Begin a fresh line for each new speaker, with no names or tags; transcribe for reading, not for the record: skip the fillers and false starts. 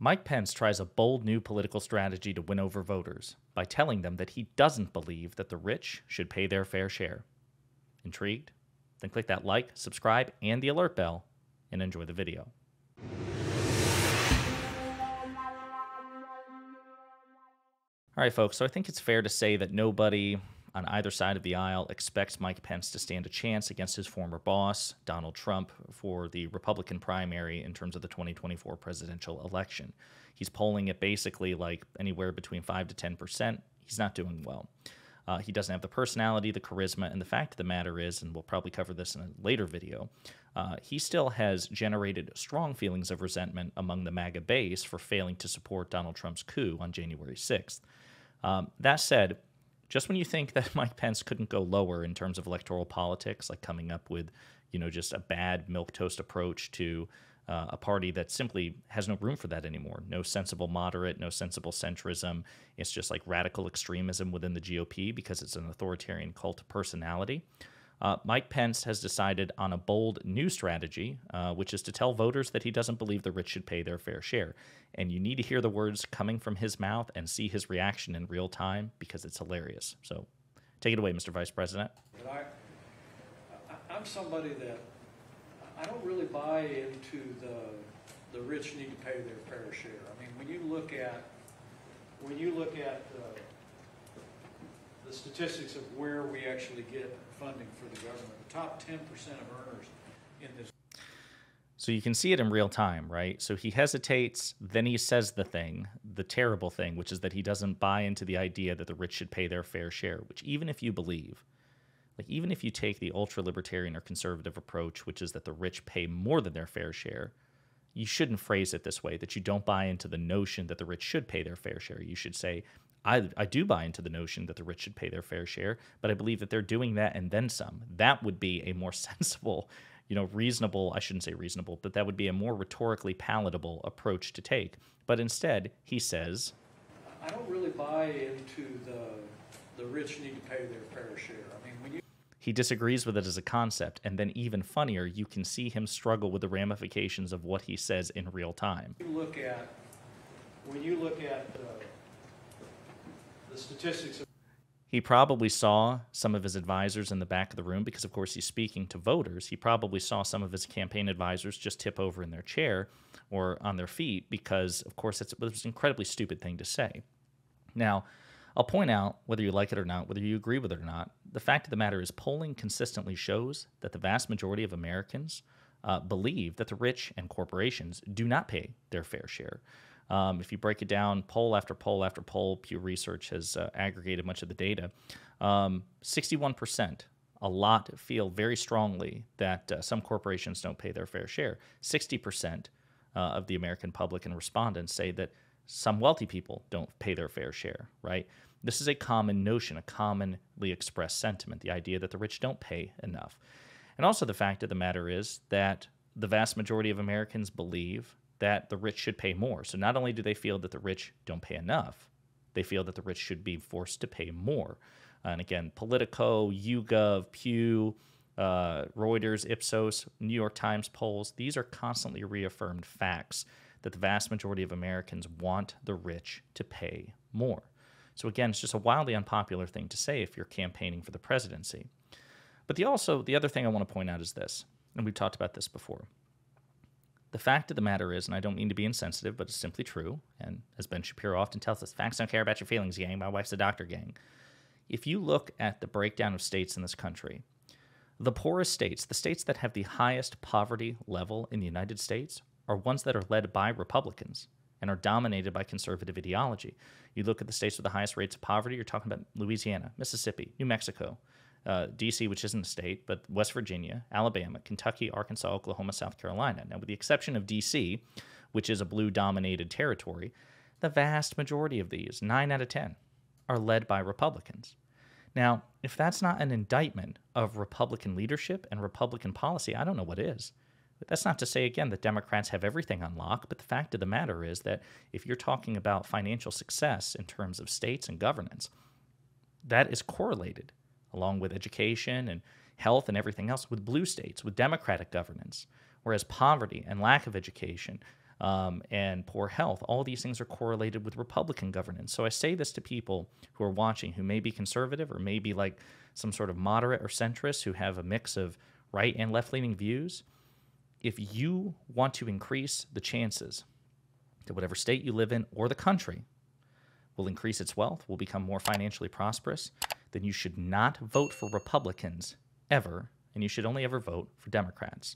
Mike Pence tries a bold new political strategy to win over voters by telling them that he doesn't believe that the rich should pay their fair share. Intrigued? Then click that like, subscribe, and the alert bell, and enjoy the video. All right, folks, so I think it's fair to say that nobody on either side of the aisle expects Mike Pence to stand a chance against his former boss, Donald Trump, for the Republican primary in terms of the 2024 presidential election. He's polling at basically like anywhere between 5 to 10%. He's not doing well. He doesn't have the personality, the charisma, and the fact of the matter is, and we'll probably cover this in a later video, he still has generated strong feelings of resentment among the MAGA base for failing to support Donald Trump's coup on January 6th. That said, just when you think that Mike Pence couldn't go lower in terms of electoral politics, like coming up with, just a bad milquetoast approach to a party that simply has no room for that anymore. No sensible moderate, no sensible centrism. It's just like radical extremism within the GOP because it's an authoritarian cult of personality. Mike Pence has decided on a bold new strategy, which is to tell voters that he doesn't believe the rich should pay their fair share. And you need to hear the words coming from his mouth and see his reaction in real time because it's hilarious. So take it away, Mr. Vice President.
I'm somebody that I don't really buy into the rich need to pay their fair share. I mean, when you look at the statistics of where we actually get funding for the government, the top 10% of earners in this.
So you can see it in real time, right? So he hesitates, then he says the terrible thing, which is that he doesn't buy into the idea that the rich should pay their fair share, which even if you believe, like even if you take the ultra-libertarian or conservative approach, which is that the rich pay more than their fair share, you shouldn't phrase it this way, that you don't buy into the notion that the rich should pay their fair share. You should say, I do buy into the notion that the rich should pay their fair share, but I believe that they're doing that and then some. That would be a more sensible, reasonable, I shouldn't say reasonable, but that would be a more rhetorically palatable approach to take. But instead, he says,
I don't really buy into the rich need to pay their fair share. I mean, when you
he disagrees with it as a concept, and then even funnier, you can see him struggle with the ramifications of what he says in real time.
When you look at the statistics.
He probably saw some of his advisors in the back of the room because, of course, he's speaking to voters. He probably saw some of his campaign advisors just tip over in their chair or on their feet because, of course, it was an incredibly stupid thing to say. Now, I'll point out, whether you like it or not, whether you agree with it or not, the fact of the matter is polling consistently shows that the vast majority of Americans believe that the rich and corporations do not pay their fair share. If you break it down, poll after poll after poll, Pew Research has aggregated much of the data. 61%, a lot feel very strongly that some corporations don't pay their fair share. 60% of the American public and respondents say that some wealthy people don't pay their fair share, right? This is a common notion, a commonly expressed sentiment, the idea that the rich don't pay enough. And also the fact of the matter is that the vast majority of Americans believe that the rich should pay more. So not only do they feel that the rich don't pay enough, they feel that the rich should be forced to pay more. And again, Politico, YouGov, Pew, Reuters, Ipsos, New York Times polls, these are constantly reaffirmed facts that the vast majority of Americans want the rich to pay more. So again, it's just a wildly unpopular thing to say if you're campaigning for the presidency. But the other thing I want to point out is this, and we've talked about this before. The fact of the matter is, and I don't mean to be insensitive, but it's simply true, and as Ben Shapiro often tells us, facts don't care about your feelings, gang. My wife's a doctor, gang. If you look at the breakdown of states in this country, the poorest states, the states that have the highest poverty level in the United States, are ones that are led by Republicans and are dominated by conservative ideology. You look at the states with the highest rates of poverty, you're talking about Louisiana, Mississippi, New Mexico, D.C., which isn't a state, but West Virginia, Alabama, Kentucky, Arkansas, Oklahoma, South Carolina. Now, with the exception of D.C., which is a blue-dominated territory, the vast majority of these, 9 out of 10, are led by Republicans. Now, if that's not an indictment of Republican leadership and Republican policy, I don't know what is. But that's not to say, again, that Democrats have everything on lock, but the fact of the matter is that if you're talking about financial success in terms of states and governance, that is correlated along with education and health and everything else with blue states, with Democratic governance, whereas poverty and lack of education and poor health. All these things are correlated with Republican governance. So I say this to people who are watching who may be conservative or maybe like some sort of moderate or centrist who have a mix of right and left-leaning views. If you want to increase the chances that whatever state you live in or the country will increase its wealth, will become more financially prosperous, then you should not vote for Republicans ever, and you should only ever vote for Democrats.